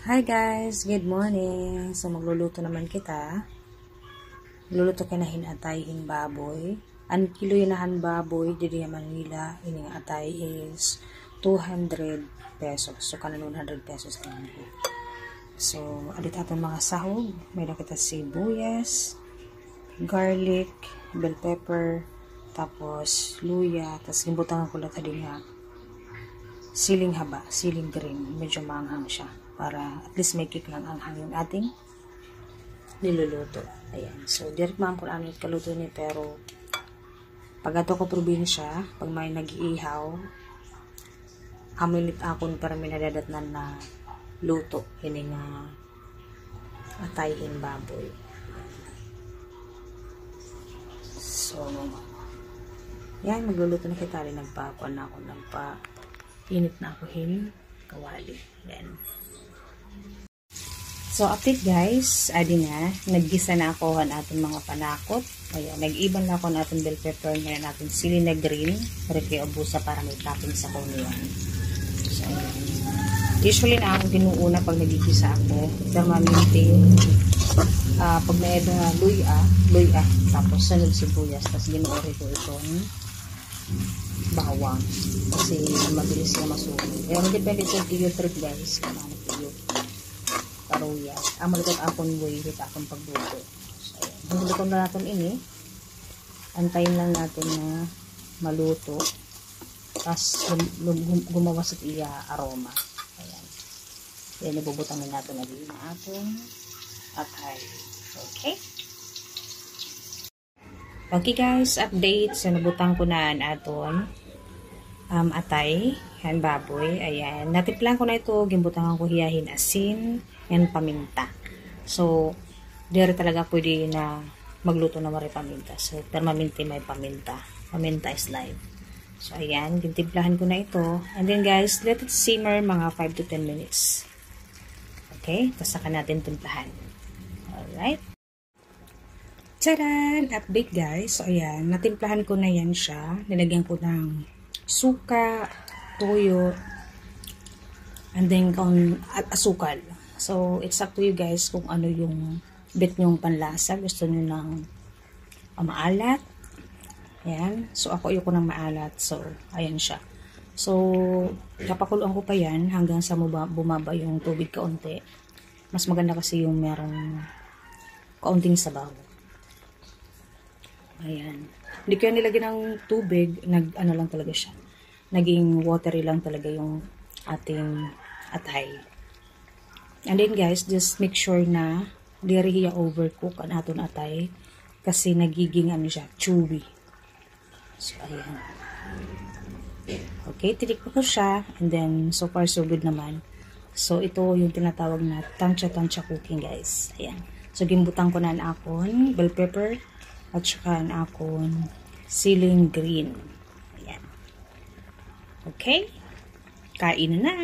Hi guys, good morning. So magluluto naman kita. Magluluto ka na hinatay baboy. Ang kilo yun baboy diri Manila, ini atay is 200 pesos. So kanan 100 pesos lang. So alit aton mga sahog, may nakita sibuyas, garlic, bell pepper, tapos luya, tapos gimbutangan ko lang din nga siling haba, siling green, medyo maanghang siya para at least may kick lang anghang yung ating niluluto. Ayan. So, direct ma'am kung ano yung kaluto niya, pero pag ato ko probinsya, pag may nag-iihaw, aminit akon para may nadadatnan na luto. Hindi nga atayhin baboy. So, yan, magluluto na kita rin. Nagpakuan na ako, init na ako kawali. Yan. So, update guys, adi na, naggisa na ako ang ating mga panakot. Ayan, nag-iban na ako ng ating bell pepper, ngayon natin sili na green, para kayo abusa para may topping sa kuniwan. So, ayan. Usually na ako ginuuna pag nagigisa ako, permanente, pag may ito nga luya, tapos sunod sibuyas, tapos ginuori ko itong bawang, kasi mabilis na masunog. Pero depende sa tiyo trip guys, kung ano tiyo. Paruya. Ang malikot akong way with akong pagluto. So, ayan. Maluto na natin ini. Antayin lang natin na maluto. Tapos gumawa sa iya aroma. Ayan. Then, ibubutangin natin na din na atong atay. Okay? Okay guys, update. So, nabutang ko na ang aton atay. Yan, baboy. Ayan. Natiplan ko na ito. Gimbutangan ko hiyahin asin and paminta. So, dire talaga pwede na magluto na mari paminta. So, permanente may paminta. Paminta is live. So, ayan. Gintimplahan ko na ito. And then guys, let it simmer mga 5 to 10 minutes. Okay? Tapos saka natin timplahan. Alright? Tcharan! Update guys. So, ayan. Natimplahan ko na yan siya. Nilagyan ko ng suka, toyo, and then asukal. So, it's up to you guys kung ano yung bet nyong panlasa. Gusto nyo ng maalat. Ayan. So, ako ayoko ng maalat. So, ayan siya. So, kapakuluan ko pa yan hanggang sa bumaba yung tubig kaunti. Mas maganda kasi yung merong kaunting sabaw. Ayan. Hindi ko yan nilagyan ng tubig. Ano lang talaga siya. Naging watery lang talaga yung ating atay. And then guys, just make sure na diri hiya overcook ang aton atay kasi nagiging ano siya, chewy. So, ayan. Okay, tinik ko siya and then so far so good naman. So, ito yung tinatawag na tansya-tansya cooking guys. Ayan. So, gimbutang ko na ang akon bell pepper at saka ang akon siling green. Ayan. Okay? Kain na na!